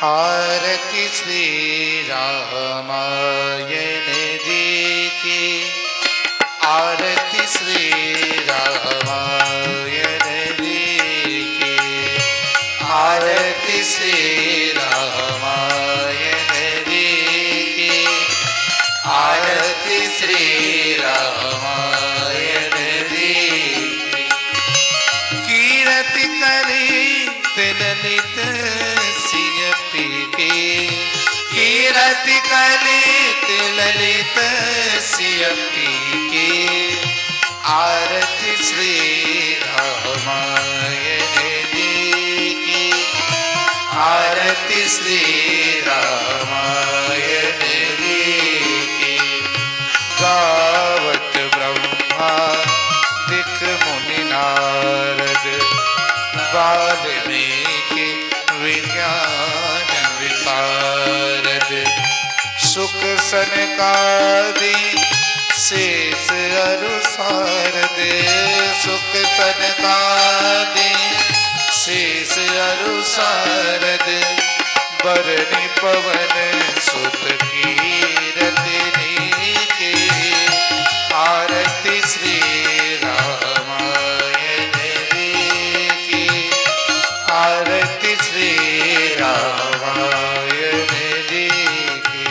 आरती श्री रामायण जी की। आरती श्री रामायण जी की। आरती श्री रामायण जी की। आरती श्री रामायण जी की। कीरति कलित ललित सिय पी के। कीरति कलित ललित सिय पी के। आरती श्री रामायण जी की। आरती श्री रामायण जी की। गावत ब्रह्मा दिक मुनि नारद। वाल्मीकि विज्ञान विशारद। सुख सनकादि शेष अरु सारद। सुख सनकादि शेष अरु सारद। बरनि पवन सुत कीरति नीके। आरती श्री रामायण जी की। आरती श्री रामायण जी की।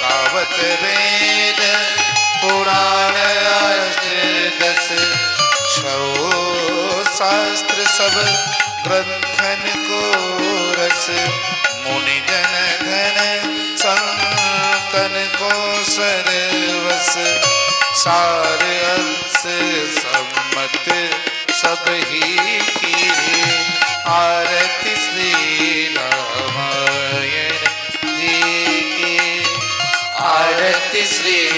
गावत वेद पुराण अष्टदश। छो शास्त्र सब ग्रंथन को रस। मुनि जन धन संतन को सरवस। सार अंश सम्मत सब ही की। आरती श्री रामायण जी की। आरती श्री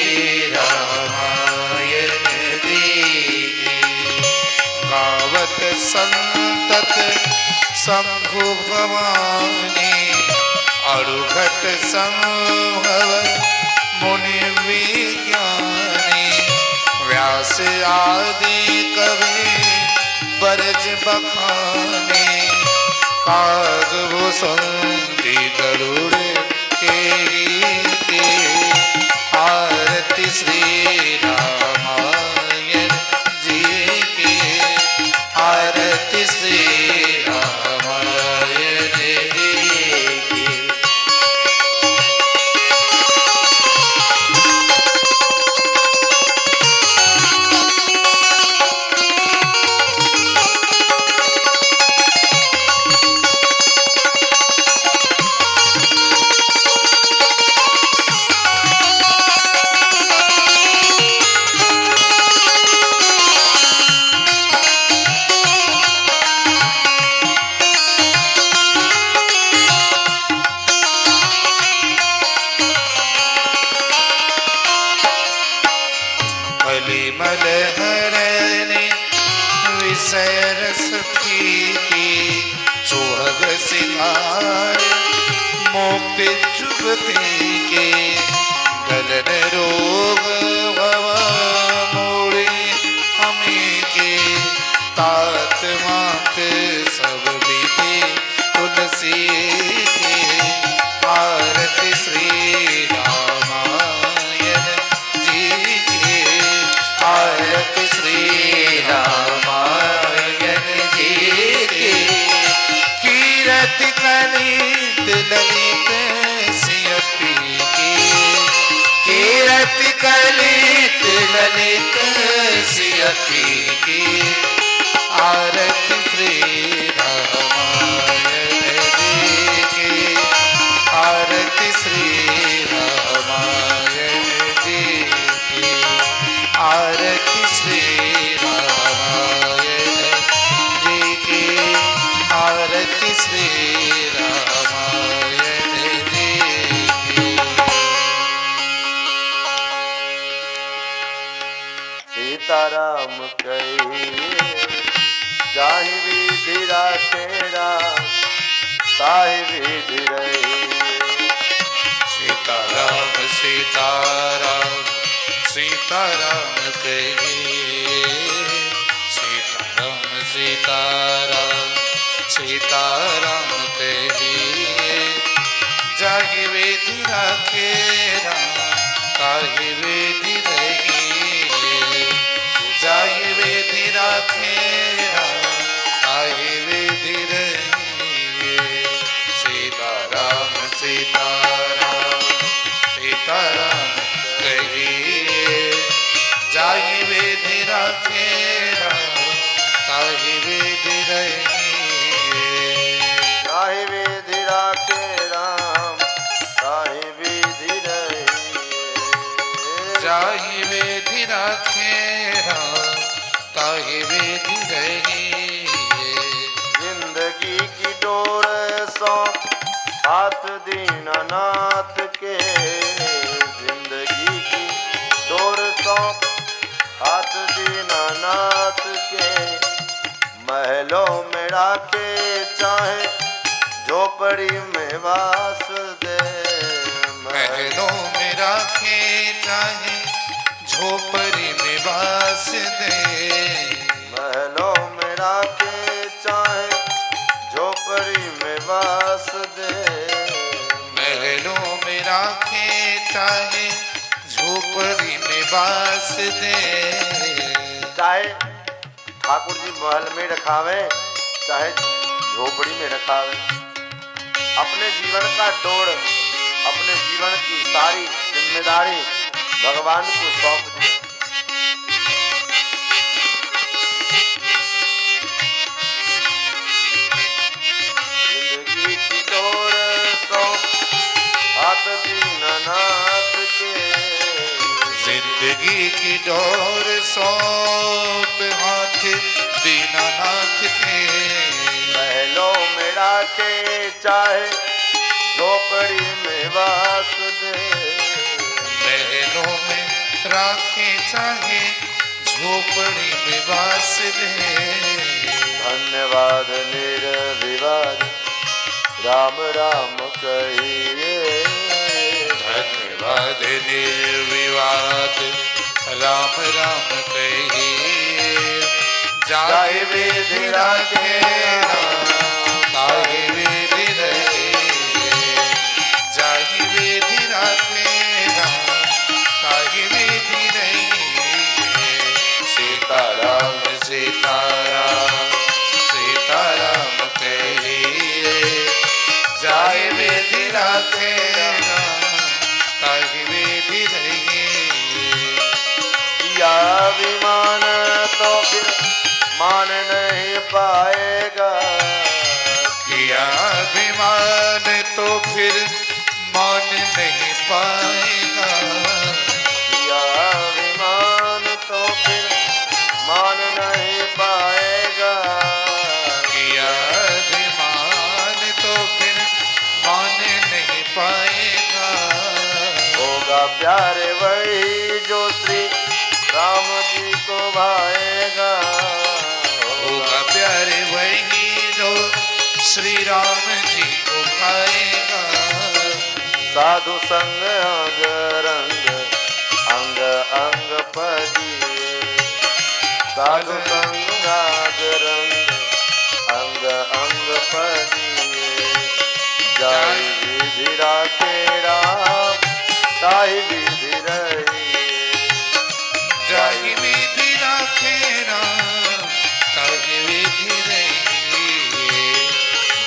रामायण जी की। गावत संतत शंभु भवानी। अरुघट संभव मुनि विज्ञानी। व्यास आदि कवि बरज बखानी। कागभूषण गरुड़ के। आरती श्री रामायण जी की। आरती श्री रामायण जी की। मलहरने विषय रस फीकी। सुहाग सिंगार मोक्ति चुभती के। गलन रोग भव मोरे हमें के। तात मात सब विधि तुलसी के। आरती श्री रामायण जी की। आरती श्री रामायण जी की। कीरति कलित ललित सिय पी के। कीरति कलित ललित सिय पी के। आरती श्री रामायण जी की। आरती सीताराम सीताराम कहिए सीताराम सीताराम सीताराम कहिए जाहि विधि राखे राम ताहि विधि रहिए जाहि विधि राखे राम ताहि विधि रहिए सीताराम सीताराम सीताराम कहिए जाहि विधि राखे राम ताहि विधि रहिए जाहि विधि राखे राम ताहि विधि रहिए जाहि विधि राखे राम ताहि विधि रहिए जिंदगी की डोर सौंप हाथ दीनानाथ के जिंदगी की डोर सौंप हाथ दीनानाथ के महलों में राखे चाहे झोपड़ी में वास दे महलों में राखे चाहे झोपड़ी में वास दे महलों में राखे चाहे झोपड़ी में वास दे महलों में राखे चाहे झोपड़ी में वास दे चाहे ठाकुर जी महल में रखावे चाहे झोपड़ी में रखावे अपने जीवन का डोर अपने जीवन की सारी जिम्मेदारी भगवान को सौंप दी जिंदगी की डोर सौंप हाथ दीनानाथ के जिंदगी की डोर सौंप हाथ दीनानाथ के महलों में राखे चाहे झोपड़ी में वास दे महलों में राखे चाहे झोपड़ी में वास दे धन्यवाद निर्विवाद राम राम कहिए धन्यवाद निर्विवाद राम राम कहिए जाहि विधि राखे राम ताहि विधि रहिए जाहि विधि राखे राम ताहि विधि रहिए सीताराम सीताराम सीताराम कहिए जाहि विधि राखे राम ताहि विधि रहिए या विमान तो फिर मान नहीं पाएगा किया अभिमान तो फिर मान नहीं पाएगा या विमान तो फिर मान नहीं पाएगा किया अभिमान तो फिर मान नहीं पाएगा होगा प्यारे वही जो श्री राम जी को भाएगा होगा प्यारे वही जो श्री राम जी को भाएगा साधु संग अंग रंग अंग अंग पजिए साधु संग अंग रंग अंग अंग पजिए जय विधि राखे राम ताहि विधि रहिए जाहि विधि राखे राम ताहि विधि रहिए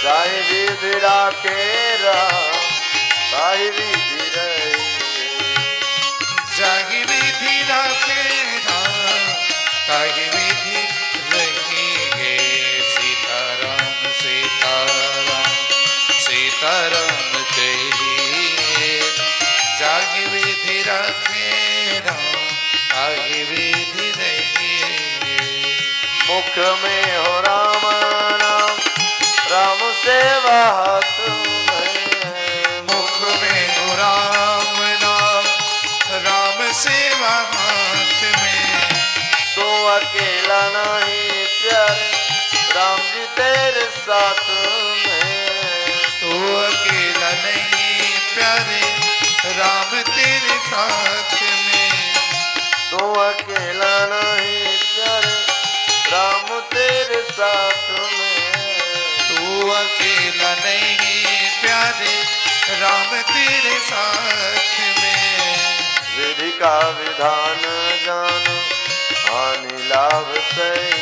जय विधि राखे राम ताहि विधि रहिए जाहि विधि राखे राम ताहि विधि रहिए सीताराम सीताराम सीताराम कहिए जाहि विधि राखे राम ताहि विधि रहिए मुख में हो राम नाम राम सेवा हाथ में मुख में हो राम नाम राम सेवा हाथ में तो अकेला नहीं प्यारे राम जी तेरे साथ में तो अकेला नहीं प्यारे राम तेरे साथ में। तू अकेला नहीं प्यारे राम तेरे साथ में। तू अकेला नहीं प्यारे राम तेरे साथ में। विधि का विधान जान हानि लाभ सही।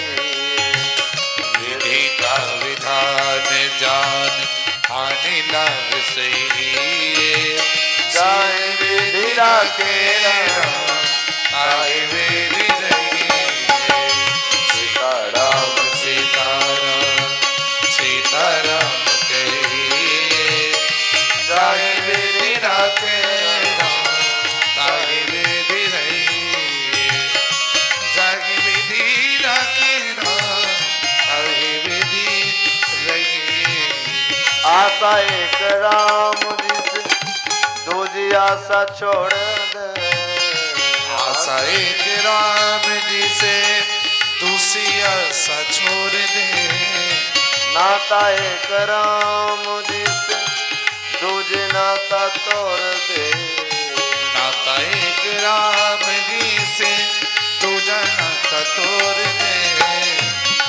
विधि का विधान जान हानि लाभ सही। जाए विधि राखे राम आए मेरी रही। सीताराम सीताराम सीताराम कहिए। जाए मेरी राखे राम ताहि विधि रही। जाहि विधि राखे राम ताहि विधि रही। आशा एक राम जिसे दूजी आशा छोड़ दे। आशा एक राम जी से दूसरी आशा छोड़ दे। नाता एक राम जिसे दूजे नाता तोड़ दे। नाता एक राम जी से दूजा नाता तोड़ दे।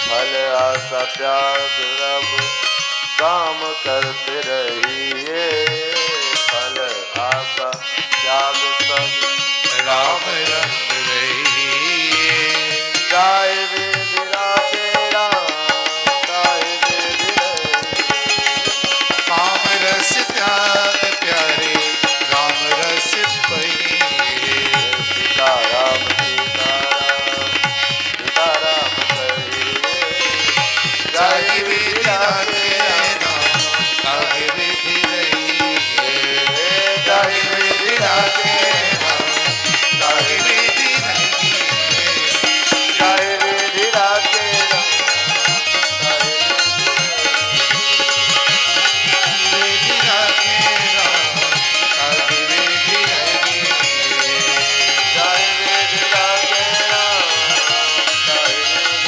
फल आशा त्याग रब काम करते रहिए। फल आशा त्याग सब राम रंग रही। गाय विधि राखे राम गाय विधि रही। काम रस त्याग प्यारे राम रस पही। सीताराम सीताराम सीताराम कहिए। जाहि विधि राखे राम ताहि विधि रही। जाहि विधि राखे राम ताहि विधि रही। गाय विधि राखे राम विधि राखे राम ताहि विधि रही। गाय विधि राखे राम गाय विधि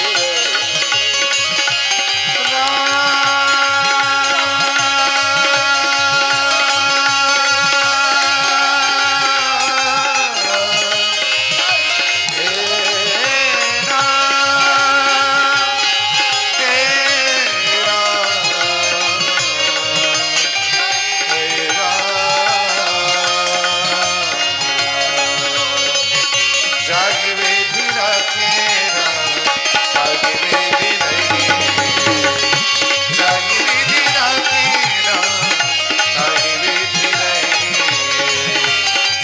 जाहि विधि राखे राम ताहि विधि रही। जाहि विधि राखे राम ताहि विधि रही।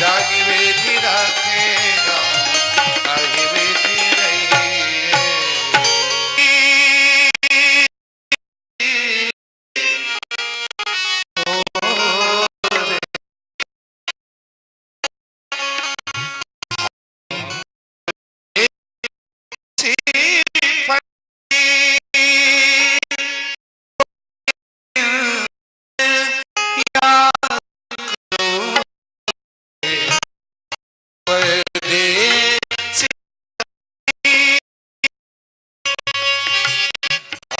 जाहि विधि राखे राम ताहि विधि रही।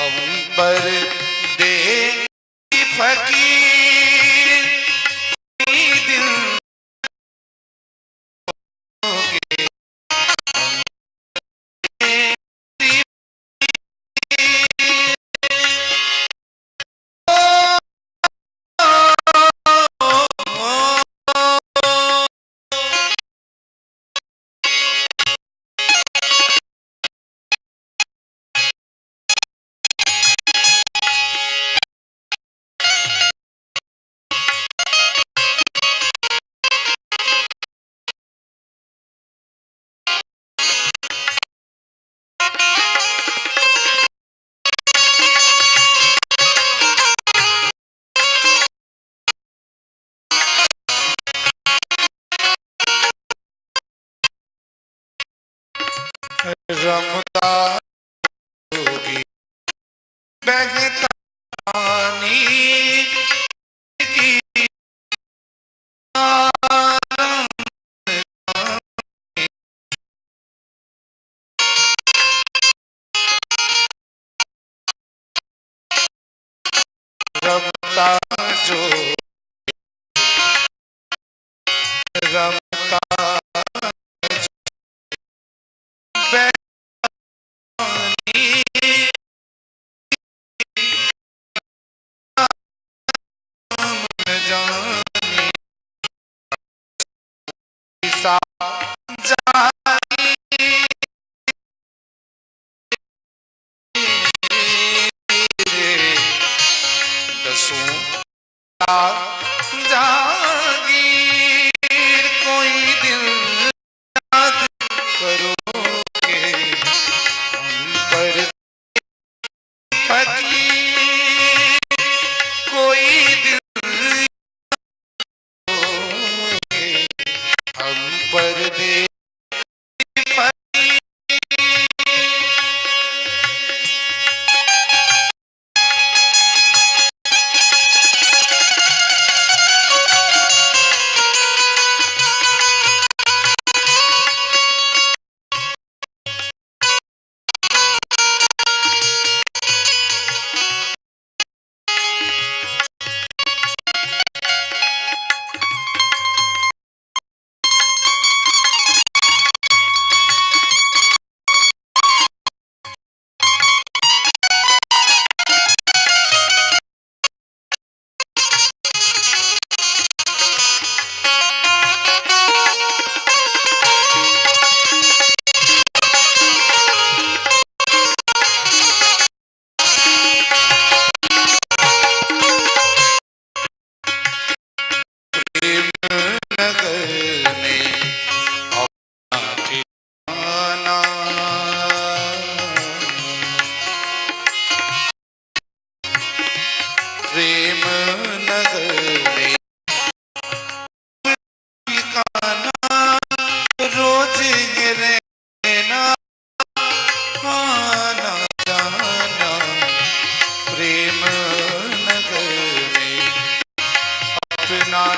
अंबर दे फकीर दिल रमता होगी बहता पानी की रमता जो रमता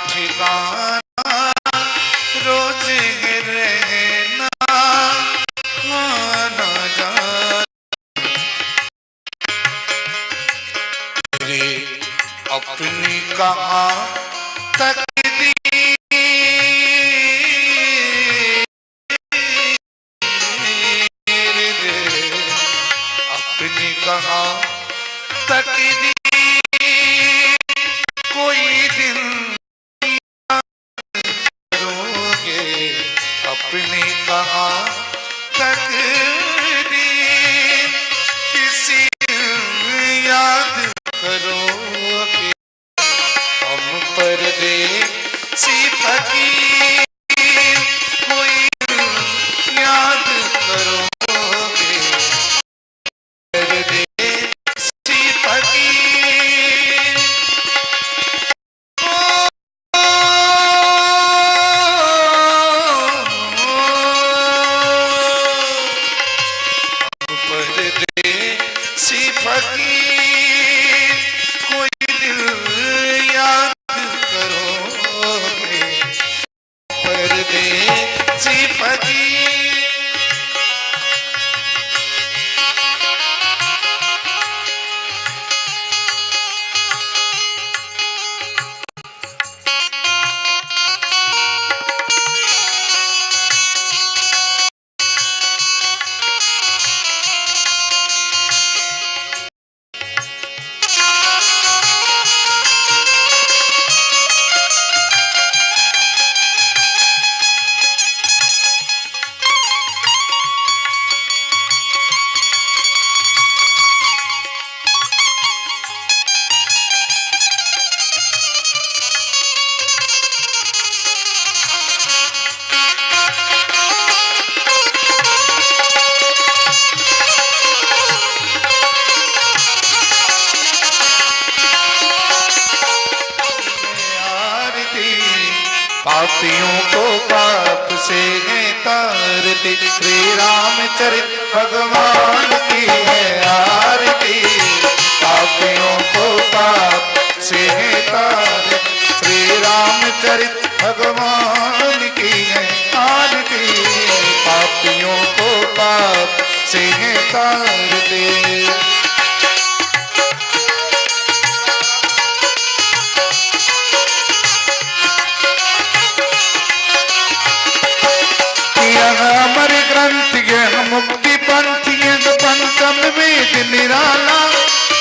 ठिकाना रोज रहना खाना जा तेरे अपनी कहाँ तकदीर अपनी कहाँ तकदीर कोई दिन करोगे अपनी कहाँ तकदीर किसी दिन याद करोगे हम परदेसी फकीर कोई दिन याद करोगे परदेसी फकीर परदेसी फकीर कोई दिल याद करोगे परदेसी फकीर पापियों को पाप से है तारती श्री रामचरित भगवान की है आरती पापियों को पाप से है तारती श्री रामचरित भगवान की है आरती पापियों को पाप से है तारती अमर ग्रंथ यह मुक्ति पंथ यह पंचम वेद निराला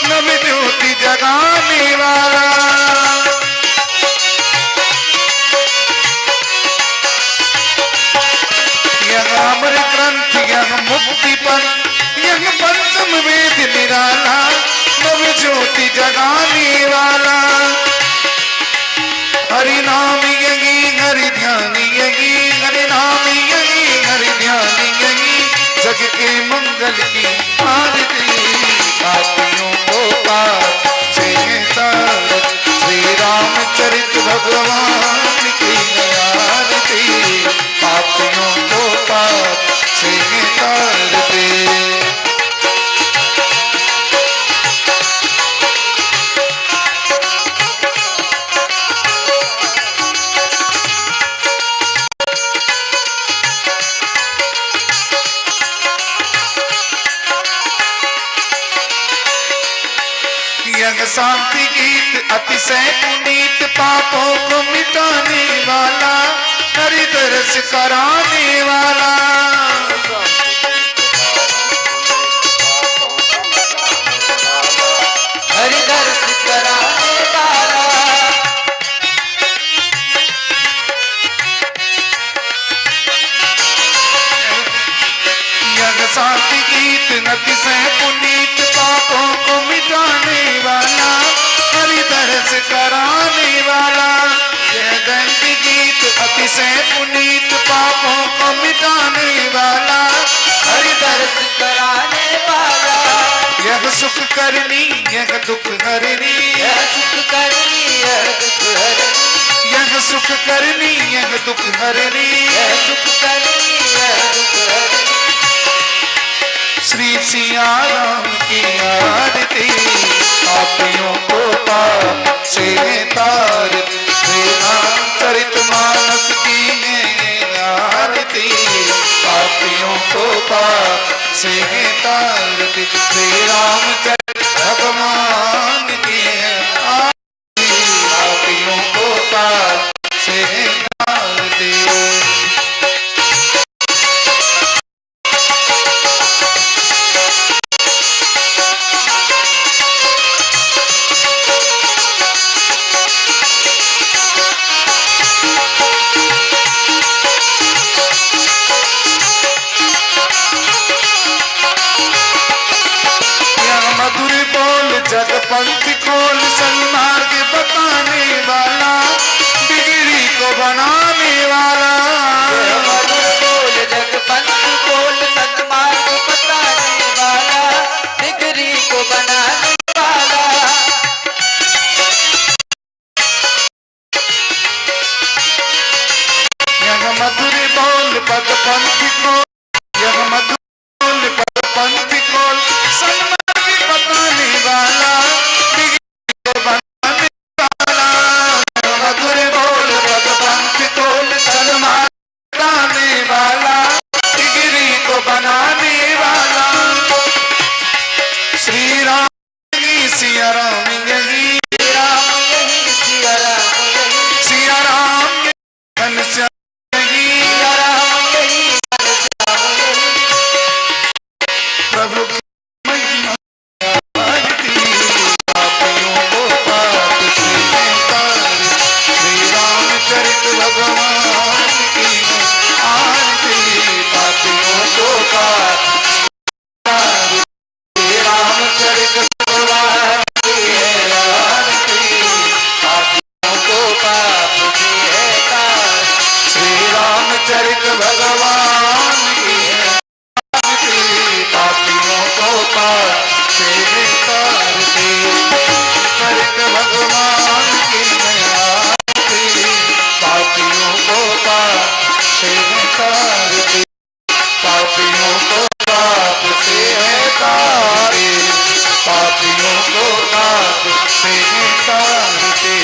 नव ज्योति जगाने वाला यह अमर ग्रंथ यह मुक्ति पंथ यह पंचम वेद निराला नव ज्योति जगाने वाला हरि नाम यही हरि ध्यान यही हरि नाम यही हरि ध्यान यही जग के मंगल की आरती पापियों को पाप से तारत श्री रामचरित भगवान की आरती पापियों को पाप से तारते शांति गीत अतिशय पुनीत पापों को मिटाने वाला हरि दर्श कराने वाला हरि दर्श कराने वाला यह शांति गीत अतिशय पुनीत पापों को मिटाने वाला हरि दर्श कराने वाला यह दैन्य गीत अतिशय पुनीत पापों को मिटाने वाला हरि दर्श कराने वाला यह सुख करनी यह दुख हरनी यह सुख करनी यह दुख हरनी यह सुख करनी यह दुख हरनी यह सुख करनी यह दुख हरनी श्री सिया राम की आरती पापियों को पाप से तारती श्री चरित मानस की आरती, पापियों को पाप से तारती। श्री रामचरित भगवान की आरती, पापियों को पाप से तारती। जगपंथ खोल सन्मार्ग बताने वाला, बिगड़ी को बनाने वाला। बोल जगपंथ खोल सन्मार्ग बताने वाला, बिगड़ी को बनाने वाला। यह मधुर बोल पद पंथ खोल, यह मधुर बोल पद पंथ खोल सन्मार्ग बताने वाला, सिया राम यही, सिया राम यही, सिया राम घनश्याम यही, सिया राम यही, घनश्याम यही। प्रभु की महिमा आरती, पापियों को पाप से तारती। श्री रामचरित भगवान की आरती, पापियों को पाप तारती। श्री रामचरित भगवान की आरती, पापियों को पाप से तारती। श्री रामचरित भगवान की आरती, पापियों को पाप से तारती। चरित भगवान की आरती, पापियों को पाप से तारती। पापियों को पाप से तारती, पापियों को पाप से तारती।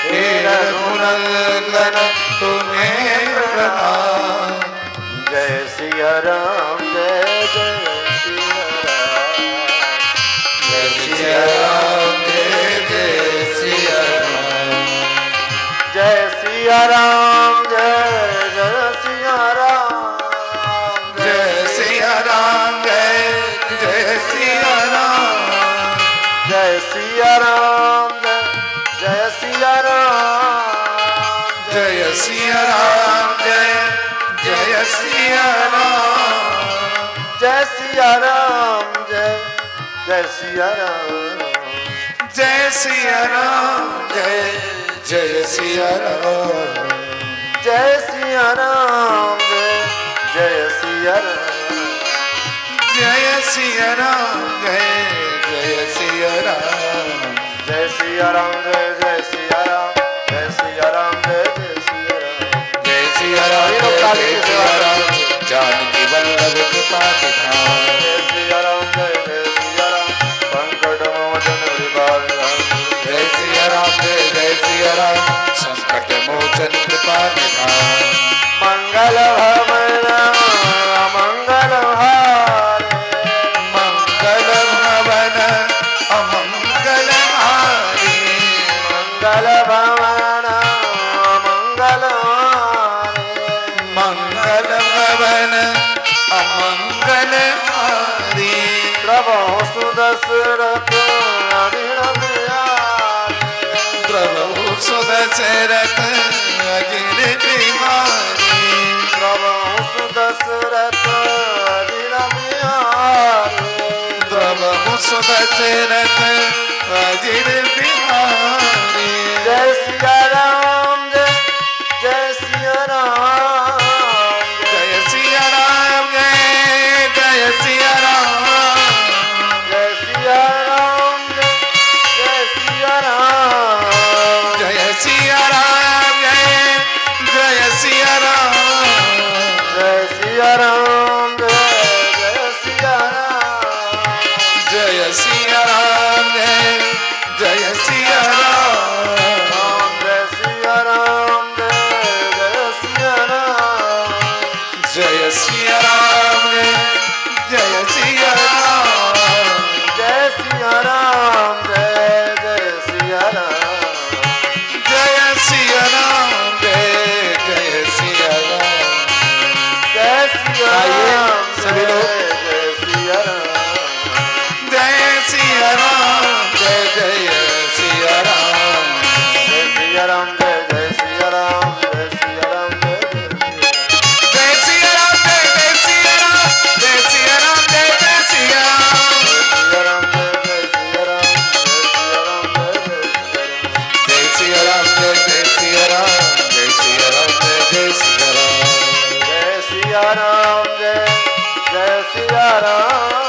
हे रघुनंदन तुम्हें प्रणाम। जय सिया राम, जय जय सिया राम, जय सिया राम, जय जय सिया राम। जय सिया राम, जय जय सिया राम, जय सिया राम, जय जय सिया राम। जय सिया राम, जय सिया राम, जय सिया राम, जय जय सिया राम। जय सिया राम, जय सिया राम, जय सिया राम, जय जय सिया राम। जय सिया राम, जय सिया राम, जय सिया राम, जय जय सिया राम। जय सिया राम, जय सिया राम, जय सिया राम, जय सिया राम। जय सिया राम, जय सिया राम, जानकी वल्लभ कृपा निधान। जय सिया राम, जय सिया राम, संकट मोचन विभाग। जय सिया राम, जय सिया राम, संकट मोचन कृपा निधान। मंगल भवन अमंगल हारे, मंगल भवन अमंगल हारे, मंगल भवन अमंगल हारे। मंगल भवन अमंगल हारे। प्रभु सुदशरथ अनिल बिहारी, प्रभु सुदशरथ अजिर बिहारी। प्रभु सुदशरथ अनिल बिहारी। प्रभु सुदशरथ अजिर बिहारी। जय सिया राम, जय सिया राम, जय सिया राम, जय जय सिया राम। जय सिया राम, जय सिया राम, जय सिया राम, जय जय सिया राम। जय सिया राम, जय सिया राम, जय सिया राम, जय जय सिया राम। सिया राम